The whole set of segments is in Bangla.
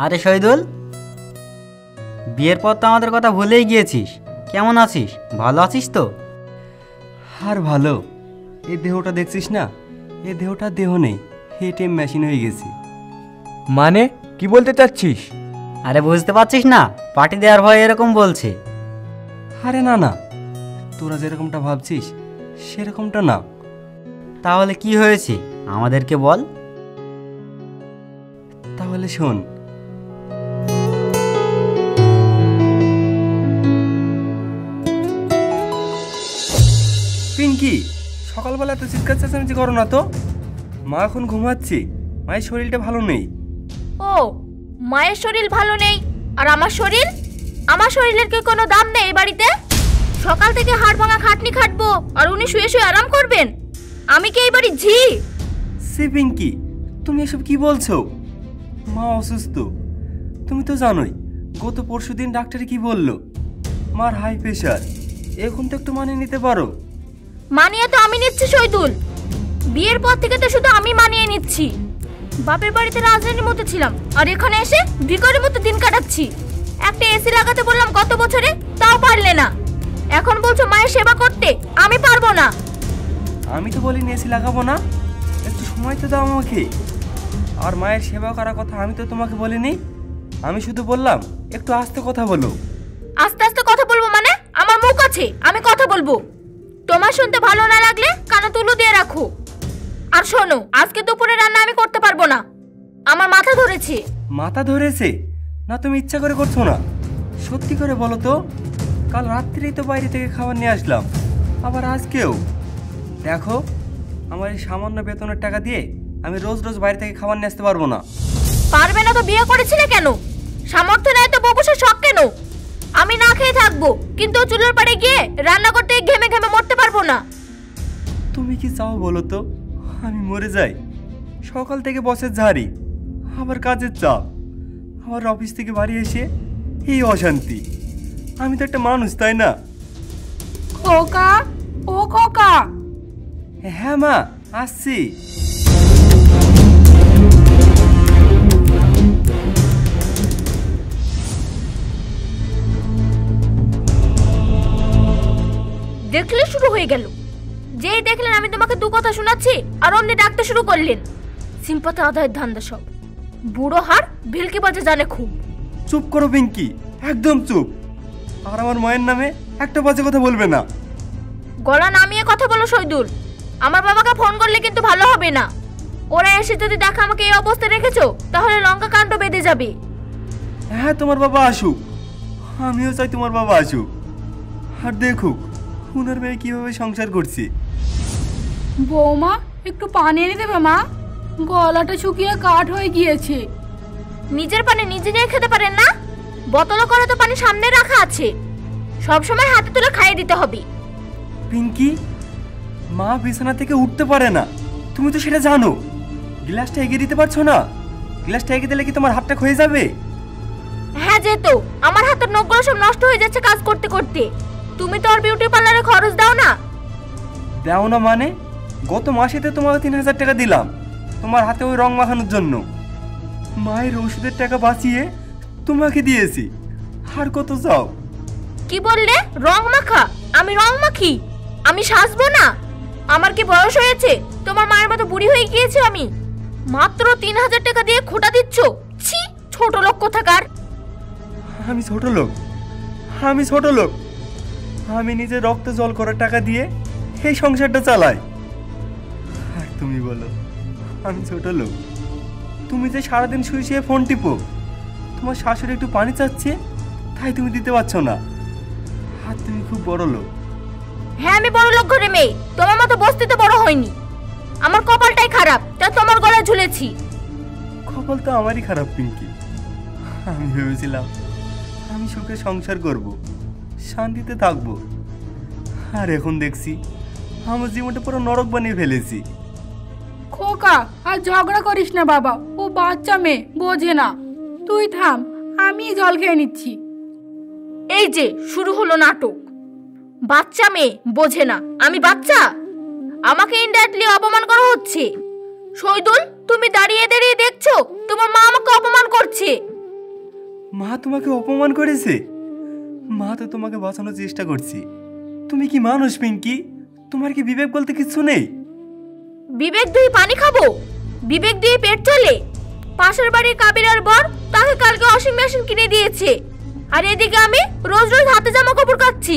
আরে শহীদুল, বিয়ের পর তো আমাদের কথা ভুলেই গিয়েছিস। কেমন আছিস? ভালো আছিস তো? আর ভালো। এই দেহটা দেখছিস না, এই দেহটা দেহ নেই, এটিএম মেশিন হয়ে গেছি। মানে কি বলতে চাচ্ছিস? আরে বুঝতে পারছিস না, পার্টি দেওয়ার ভয় এরকম বলছে। আরে না না, তোরা যেরকমটা ভাবছিস সেরকমটা না। তাহলে কি হয়েছে আমাদেরকে বল। তাহলে শোন। পিঙ্কি, সকালবেলা এত চিৎকার চেঁচামেচি করো না তো। মা এখন ঘুমাচ্ছে, মায়ের শরীরটা ভালো নেই। ও, মায়ের শরীর ভালো নেই আর আমার শরীর? আমার শরীরের কি কোনো দাম নেই এই বাড়িতে? সকাল থেকে হাড় ভাঙা খাটনি খাটবো আর উনি শুয়ে শুয়ে আরাম করবেন? আমি কি এই বাড়ির ঝি? সে পিঙ্কি, তুমি এসব কি বলছো? মা অসুস্থ, তুমি তো জানোই। গত পরশুদিন ডাক্তারে কি বললো, মার হাই প্রেশার। এখন তো একটু মানিয়ে নিতে পারো। মানিয়ে তো আমি নিচ্ছি শহীদুল, বিয়ের পর থেকে তো শুধু আমি মানিয়ে নিচ্ছি। বাপের বাড়িতে রাজরানীর মতো ছিলাম আর এখানে এসে ভিখারির মতো দিন কাটাচ্ছি। একটা এসি লাগাতে বললাম গত বছরে, তাও পারলে না। এখন বলছো মায়ের সেবা করতে, আমি পারবো না। আমি তো বলিনি এসি লাগাবো না, একটু সময় তো দাও আমাকে। আর মায়ের সেবা করার কথা আমি তো তোমাকে বলিনি। আমি শুধু বললাম একটু আস্তে কথা বলো। আস্তে আস্তে কথা বলবো মানে? আমার মুখ আছে, আমি কথা বলবো। তোমার শুনতে ভালো না লাগলে কানে তুলো দিয়ে রাখো। আর শোনো, আজকে দুপুরে রান্না আমি করতে পারবো না, আমার মাথা ধরেছে। মাথা ধরেছে না? তুমি ইচ্ছা করে করছো না? সত্যি করে বলো তো। কাল রাত্রেই তো বাইরে থেকে খাবার নিয়ে আসলাম, আবার আজকেও। দেখো, আমার এই সামান্য বেতনের টাকা দিয়ে আমি রোজ রোজ বাইরে থেকে খাবার নিয়ে আসতে পারবো না। পারবে না তো বিয়ে করেছিলে কেন? সামর্থ্য নেই তো বউ শখ কেন? আমি না খেয়ে থাকবো, কিন্তু চুলোর পাড়ে গিয়ে রান্না করতে ঘেমে ঘেমে মরতে পারবো না। তুমি কি চাও বলো তো? আমি মরে যাই? সকাল থেকে বসের ঝাড়ি, আবার কাজের চাপ, আবার অফিস থেকে বাড়ি এসে এই অশান্তি। আমি তো একটা মানুষ, তাই না? খোকা, ও খোকা। হ্যাঁ মা, আসছি। দেখলে শুরু হয়ে গেল। যেই দেখলেন আমি তোমাকে দু কথা শোনাচ্ছি আর অমনি ডাকতে শুরু করলেন। সিম্পাতে আদায়ের ধান্দা সব। বুড়ো হার ভিলকি বাজে জানে খুব। চুপ করো পিঙ্কি, একদম চুপ। আর আমার মায়ের নামে একটা বাজে কথা বলবে না। গলা নামিয়ে কথা বলো শহীদুল। আমার বাবাকে ফোন করলে কিন্তু ভালো হবে না। ওরা এসে যদি দেখে আমাকে এই অবস্থায় রেখেছো, তাহলে লঙ্কা কাণ্ড বেঁধে যাবে। হ্যাঁ, তোমার বাবা আসুক, আমিও চাই তোমার বাবা আসুক, আর দেখুক উনার মেয়ে কিভাবে সংসার করছে। বৌমা, একটু পানি এনে দেবে মা? গলাটা শুকিয়ে কাঠ হয়ে গিয়েছে। নিজের পানি নিজে নিয়ে খেতে পারেন না? বোতলে করে তো পানি সামনে রাখা আছে, সব সময় হাতে তুলে খাইয়ে দিতে হবে। পিঙ্কি, মা বিছানা থেকে উঠতে পারে না, তুমি তো সেটা জানো। গ্লাসটা এগিয়ে দিতে পারছো না? গ্লাসটা এগিয়ে দিলে কি তোমার হাতটা ক্ষয়ে যাবে? হ্যাঁ, যেতো আমার হাতের নখগুলো সব নষ্ট হয়ে যাচ্ছে কাজ করতে করতে। তুমি তো আর বিউটি পার্লারে খরচ দাও না। দাও না মানে? গত মাসেতে তোমাকে 3000 টাকা দিলাম তোমার হাতে ওই রং মাখানোর জন্য। মায়ের ওষুধের টাকা বাঁচিয়ে তোমাকে দিয়েছি, আর কত চাও? কি বললে? রং মাখা? আমি রং মাখি? আমি সাজবো না? আমার কি বয়স হয়েছে? তোমার মায়ের মতো বুড়ি হয়ে গিয়েছে আমি? মাত্র 3000 টাকা দিয়ে খোটা দিচ্ছ? ছি, ছোট লোক কোথাকার। আমি ছোট লোক? আমি ছোট লোক? আমি নিজে রক্ত জল করার টাকা দিয়ে এই সংসারটা চালাই, আর তুমি বলো আমি ছোট লোক? তুমি যে সারাদিন শুয়ে শুয়ে ফোন টিপো, তোমার শাশুড়ি একটু পানি চাচ্ছে তাই তুমি দিতে পারছো না, আর তুমি খুব বড় লোক। হ্যাঁ, আমি বড় লোক ঘরে মেয়ে, তোমার মতো বস্তিতে বড় হয়নি। আমার কপালটাই খারাপ, তাই তোমার গলায় ঝুলেছি। কপাল তো আমারই খারাপ পিঙ্কি। আমি ভেবেছিলাম আমি সুখে সংসার করব, শান্তিতে থাকবো, আর এখন দেখছি আমার জীবনটা পুরো নরক বানিয়ে ফেলেছি। খোকা, আর ঝগড়া করিস না বাবা, ও বাচ্চা মেয়ে, বোঝে না। তুই থাম, আমি জল খেয়ে নিচ্ছি। এই যে শুরু হলো নাটক। বাচ্চা মেয়ে বোঝে না? আমি বাচ্চা? আমাকে ইনডাইরেক্টলি অপমান করা হচ্ছে। শহীদুল, তুমি দাঁড়িয়ে দাঁড়িয়ে দেখছো তোমার মা আমাকে অপমান করছে। মা তোমাকে অপমান করেছে? মা তো তোমাকে বাঁচানোর চেষ্টা করছি। তুমি কি মানুষ পিঙ্কি? তোমার কি বিবেক বলতে কিছু নেই? বিবেক দিয়ে পানি খাবো? বিবেক দিয়ে পেট চলে? পাশের বাড়ির কাবিরার বর তাকে কালকে ওয়াশিং মেশিন কিনে দিয়েছে, আর এদিকে আমি রোজ রোজ হাতে জামা কাপড় কাচ্ছি।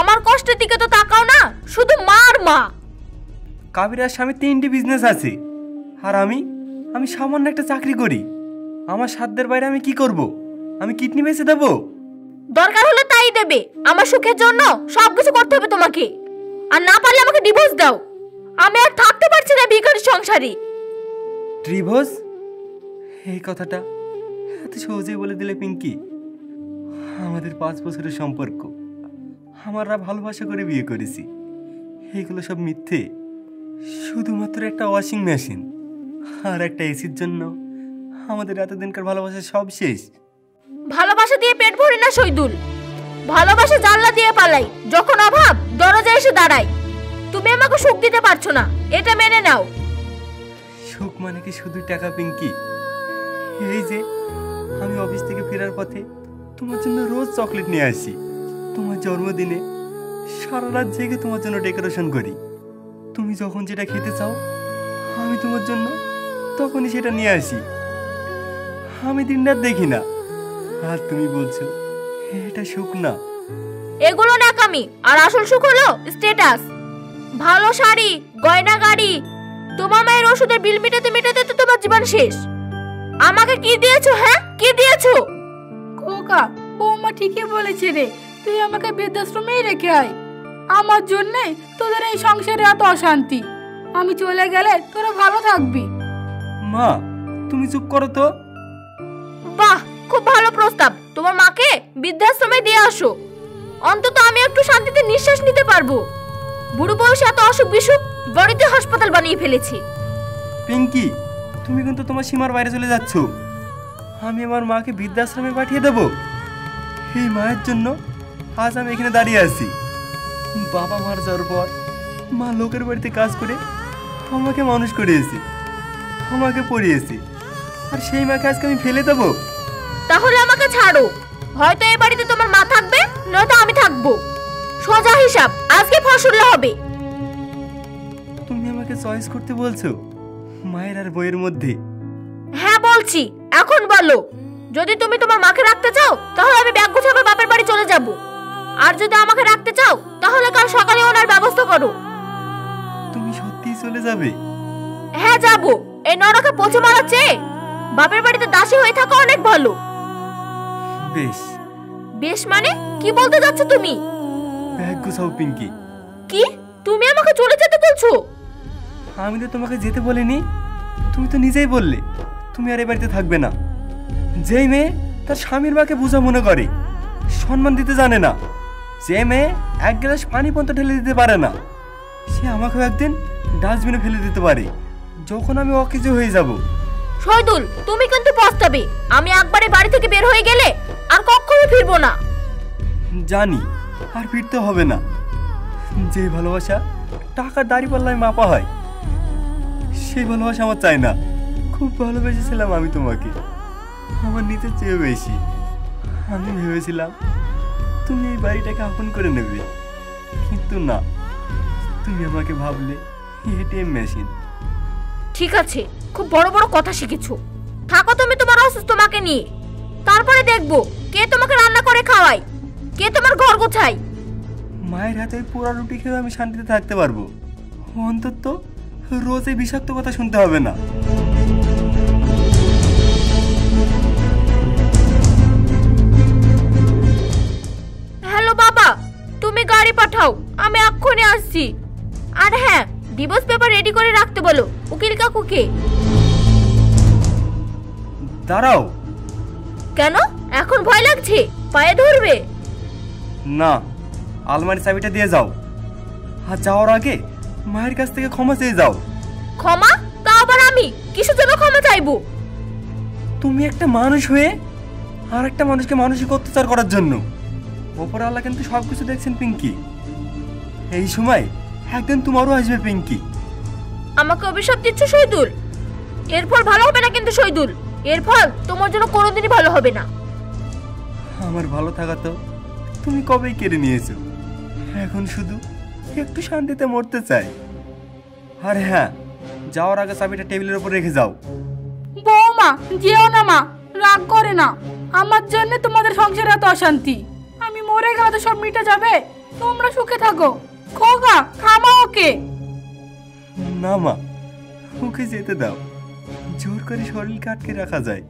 আমার কষ্টের দিকে তো তাকাও না, শুধু মা আর মা। কাবিরার স্বামী 3টি বিজনেস আছে, আর আমি সামান্য একটা চাকরি করি। আমার সাধ্যের বাইরে আমি কি করব? আমি কিডনি বেচে দেবো? দরকার হলে তাই দেবে। আমার সুখের জন্য সবকিছু করতে হবে তোমাকে, আর না পারলে আমাকে ডিভোর্স দাও। আমি আর থাকতে পারছি না ভিখারির সংসারে। ডিভোর্স? এই কথাটা এত সহজেই বলে দিলে পিঙ্কি। আমাদের 5 বছরের সম্পর্ক, আমরা ভালোবাসা করে বিয়ে করেছি। এগুলো সব মিথ্যে। শুধুমাত্র একটা ওয়াশিং মেশিন আর একটা এসির জন্য আমাদের এতদিনকার ভালোবাসা সব শেষ। ভালোবাসা দিয়ে পেট ভরি না শহীদুল, ভালোবাসা জানলা দিয়ে পালাই। যখন অভাব দরজায় এসে দাঁড়ায়। তুমি আমাকে সুখ দিতে পারছো না, এটা মেনে নাও। সুখ মানে কি শুধু টাকা পিঙ্কি? এই যে আমি অফিস থেকে ফেরার পথে তোমার জন্য রোজ চকলেট নিয়ে আসি। তোমার জন্মদিনে সারা রাত জেগে তোমার জন্য ডেকোরেশন করি। তুমি যখন যেটা খেতে চাও আমি তোমার জন্য তখনই সেটা নিয়ে আসি। আমি দিনরাত দেখি না, আর তুমি বলছো এটা সুখ না। এগুলো নাকামি, আর আসল সুখ হলো স্ট্যাটাস। ভালো শাড়ি, গয়না, গাড়ি। তোমার মায়ের ওষুধের বিল মেটাতে মেটাতে তো তোমার জীবন শেষ। আমাকে কি দিয়েছো? হ্যাঁ, কি দিয়েছো? খোকা, বৌমা ঠিকই বলেছে রে। তুই আমাকে বৃদ্ধাশ্রমেই রেখে আয়। আমার জন্যে তোদের এই সংসারে এত অশান্তি। আমি চলে গেলে তোরা ভালো থাকবি। মা তুমি চুপ করো তো। বাহ, খুব ভালো প্রস্তাব। তোমার মাকে বৃদ্ধাশ্রমে দিয়ে আসো, অন্তত আমি একটু শান্তিতে নিঃশ্বাস নিতে পারবো। বুড়ো বয়সে এত অসুখ বিসুখ, বাড়িতে হাসপাতাল বানিয়ে ফেলেছি। পিঙ্কি, তুমি কিন্তু তোমার সীমার বাইরে চলে যাচ্ছ। আমি আমার মাকে বৃদ্ধাশ্রমে পাঠিয়ে দেবো? এই মায়ের জন্য আজ আমি এখানে দাঁড়িয়ে আছি। বাবা মারা যাওয়ার পর মা লোকের বাড়িতে কাজ করে আমাকে মানুষ করিয়েছে, আমাকে পড়িয়েছে, আর সেই মাকে আজকে আমি ফেলে দেবো? তাহলে আমাকে ছাড়ো। হয়তো এই বাড়িতে তোমার মা থাকবে, নয়তো আমি থাকবো। সোজা হিসাব, আজকে ফসল হবে। তুমি আমাকে চয়েস করতে বলছো মায়ের আর বইয়ের মধ্যে? হ্যাঁ বলছি, এখন বলো। যদি তুমি তোমার মাকে রাখতে চাও তাহলে আমি ব্যাগ গুছাবে বাপের বাড়ি চলে যাব, আর যদি আমাকে রাখতে চাও তাহলে কাল সকালে ওনার ব্যবস্থা করো। তুমি সত্যিই চলে যাবে? হ্যাঁ যাব। এই নরকে পচে মারা চেয়ে বাপের বাড়িতে দাসী হয়ে থাকা অনেক ভালো। বেশ। বেশ মানে কি বলতে যাচ্ছ তুমি? ব্যাগ গুছাও পিঙ্কি। কি? তুমি আমাকে চলে যেতে বলছো? আমি তো তোমাকে যেতে বলিনি, তুমি তো নিজেই বললে তুমি আর এই বাড়িতে থাকবে না। যেই মেয়ে তার স্বামীর মাকে বোঝা মনে করে, সম্মান দিতে জানে না, যে মেয়ে 1 গ্লাস পানি পর্যন্ত ঢেলে দিতে পারে না, সে আমাকেও একদিন ডাস্টবিনে ফেলে দিতে পারে যখন আমি অকেজো হয়ে যাব। শহীদুল, তুমি কিন্তু পস্তাবে। আমি একবারে বাড়ি থেকে বের হয়ে গেলে আর কখনো ফিরবো না। জানি, আর ফিরতে হবে না। যে ভালোবাসা টাকার দাড়ি পাল্লায় মাপা হয়, সেই ভালোবাসা আমার চাই না। খুব ভালোবেসেছিলাম আমি তোমাকে, আমার নিজের চেয়ে বেশি। আমি ভেবেছিলাম তুমি এই বাড়িটাকে আপন করে নেবে, কিন্তু না, তুমি আমাকে ভাবলে এটিএম মেশিন। ঠিক আছে, খুব বড় বড় কথা শিখেছো। থাকো তুমি তোমার অসুস্থ মাকে নিয়ে, তারপরে দেখবো কে তোমাকে রান্না করে খাওয়ায়, কে তোমার ঘর গোছায়। মায়ের হাতে পোড়া রুটি খেয়ে আমি শান্তিতে থাকতে পারবো, অন্তত রোজ এই বিষাক্ত কথা শুনতে হবে না। হ্যালো বাবা, তুমি গাড়ি পাঠাও, আমি এক্ষুনি আসছি। আর হ্যাঁ, ডিভোর্স পেপার রেডি করে রাখতে বলো উকিল কাকুকে। দাঁড়াও। কেন? এখন ভয় লাগছে? পায়ে ধরবে? না, আলমারি চাবিটা দিয়ে যাও, আর যাওয়ার আগে মায়ের কাছ থেকে ক্ষমা চেয়ে যাও। ক্ষমা? তা আবার আমি কিসের জন্য ক্ষমা চাইবো? তুমি একটা মানুষ হয়ে আর একটা মানুষকে মানসিক অত্যাচার করার জন্য। ওপর আল্লাহ কিন্তু সবকিছু দেখছেন পিঙ্কি। এই সময় একদিন তোমারও আসবে পিঙ্কি। আমাকে অভিশাপ দিচ্ছ শহীদুল? এর ফল ভালো হবে না কিন্তু শহীদুল, এর ফল তোমার জন্য কোনোদিনই ভালো হবে না। আমার ভালো থাকা তো তুমি কবেই কেড়ে নিয়েছো। এখন শুধু একটু শান্তিতে মরতে চাই। আর হ্যাঁ, যাওয়ার আগে চাবিটা টেবিলের উপর রেখে যাও। বৌমা যেও না মা, রাগ করে না। আমার জন্য তোমাদের সংসারে এত অশান্তি, আমি মরে গেলে তো সব মিটে যাবে। তোমরা সুখে থাকো। খোকা থামাও ওকে। না মা, ওকে যেতে দাও। জোর করে শরীরকে আটকে রাখা যায়,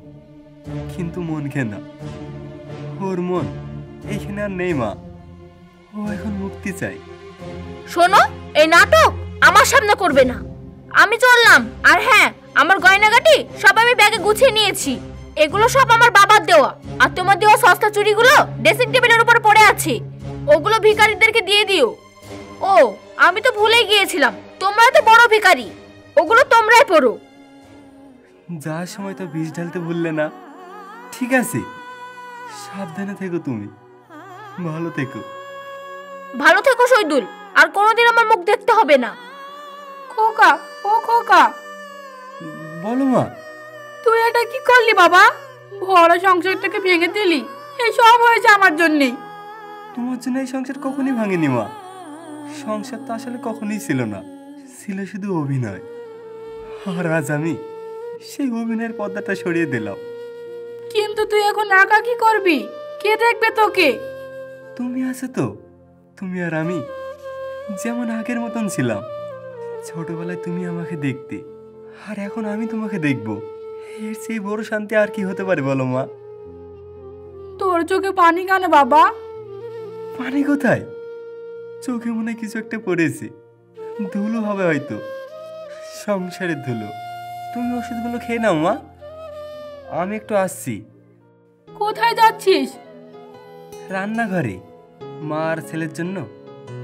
কিন্তু মনকে না। ওর মন এইখানে আর নেই মা। ও এখন মুক্তি চাই। শোনো, এই নাটক আমার সামনে করবে না। আমি চললাম। আর হ্যাঁ, আমার গয়নাগাটি সব আমি ব্যাগে গুছিয়ে নিয়েছি। এগুলো সব আমার বাবার দেওয়া, আর তোমার দেওয়া সস্তা চুড়িগুলো ড্রেসিং টেবিলের উপর পড়ে আছে। ওগুলো ভিখারিদেরকে দিয়ে দিও। ও, আমি তো ভুলেই গিয়েছিলাম, তোমরা তো বড় ভিখারি, ওগুলো তোমরাই পড়ো। যাওয়ার সময় তো বিষ ঢালতে ভুললে না। ঠিক আছে, সাবধানে থেকো তুমি। ভালো থেকো। ভালো থেকো শহীদুল, আর কোনোদিন আমার মুখ দেখতে হবে না। খোকা, ও খোকা, বলো মা। তুই এটা কি করলি বাবা? ভরা সংসারটাকে ভেঙে দিলি। এই সব হয়েছে আমার জন্যই। তোমার জন্য এই সংসার কখনই ভাঙেনি মা। সংসার তো আসলে কখনোই ছিল না, ছিল শুধু অভিনয়। আর আজ আমি সেই অভিনয়ের পর্দাটা সরিয়ে দিলাম। কিন্তু তুই এখন একা কি করবি? কে দেখবে তোকে? তুমি আছো তো। তুমি আর আমি যেমন আগের মতন ছিলাম। ছোটবেলায় তুমি আমাকে দেখতে, আর এখন আমি তোমাকে দেখব। এর চেয়ে বড় শান্তি আর কি হতে পারে বলো মা? তোর চোখে পানি কেন বাবা? পানি কোথায়? চোখে মনে হয় কিছু একটা পড়েছে। ধুলো হবে হয়তো, সংসারের ধুলো। তুমি ওষুধগুলো খেয়ে নাও মা, আমি একটু আসছি। কোথায় যাচ্ছিস? রান্নাঘরে মা আর ছেলের জন্য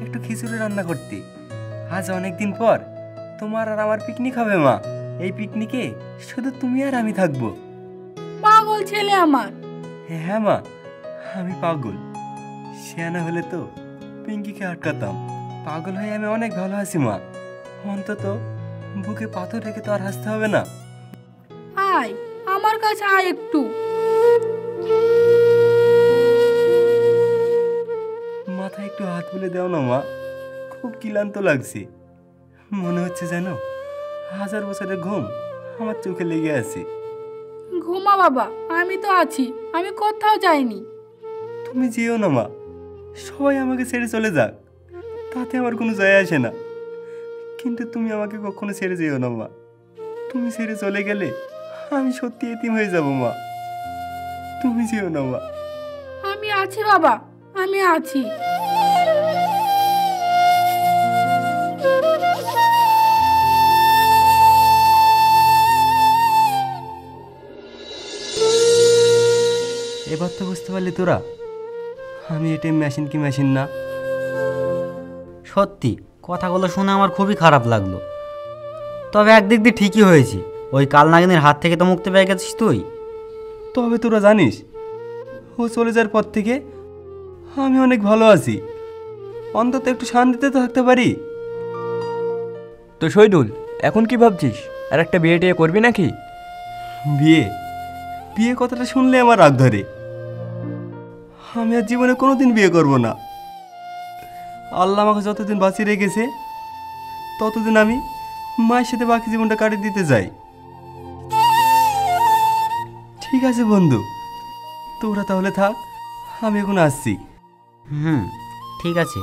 একটু খিচুড়ি রান্না করতে। আজ অনেকদিন পর তোমার আর আমার পিকনিক হবে মা। এই পিকনিকে শুধু তুমি আর আমি থাকবো। পাগল ছেলে আমার। হ্যাঁ মা, আমি পাগল। শিয়ানা হলে তো পিঙ্কিকে আটকাতাম। পাগল হয়ে আমি অনেক ভালো আছি মা। অন্তত বুকে পাথর রেখে তো আর হাসতে হবে না। আয় আমার কাছে আয় একটু। মাথায় একটু হাত বুলে দাও না মা, খুব ক্লান্ত লাগছে। মনে হচ্ছে যেন 1000 বছরের ঘুম আমার চোখে লেগে আছে। ঘুমা বাবা, আমি তো আছি, আমি কোথাও যাইনি। তুমি যেও না মা, সবাই আমাকে ছেড়ে চলে যাক, তাতে আমার কোনো যায় আসে না। কিন্তু তুমি আমাকে কখনো ছেড়ে যেও না মা। তুমি ছেড়ে চলে গেলে আমি সত্যি এতিম হয়ে যাব মা। তুমি যেও না মা। আমি আছি বাবা, আমি আছি। এবার তো বুঝতে পারলি তোরা আমি এটিএম মেশিন কি মেশিন না। সত্যি কথাগুলো শুনে আমার খুবই খারাপ লাগলো। তবে একদিক দিয়ে ঠিকই হয়েছে, ওই কালনাগিনীর হাত থেকে তো মুক্তি পেয়ে গেছিস তুই। তবে তোরা জানিস, ও চলে যাওয়ার পর থেকে আমি অনেক ভালো আছি। অন্তত একটু শান্তিতে তো থাকতে পারি। তো শহীদুল, এখন কি ভাবছিস? আর একটা বিয়ে টিয়ে করবি নাকি? বিয়ে বিয়ে কথাটা শুনলে আমার রাগ ধরে। আমি আর জীবনে কোনোদিন বিয়ে করব না। আল্লাহ আমাকে যতদিন বাঁচিয়ে রেখেছে ততদিন আমি মায়ের সাথে বাকি জীবনটা কাটিয়ে দিতে চাই। ঠিক আছে বন্ধু, তোরা তাহলে থাক, আমি এখন আসছি। ঠিক আছে।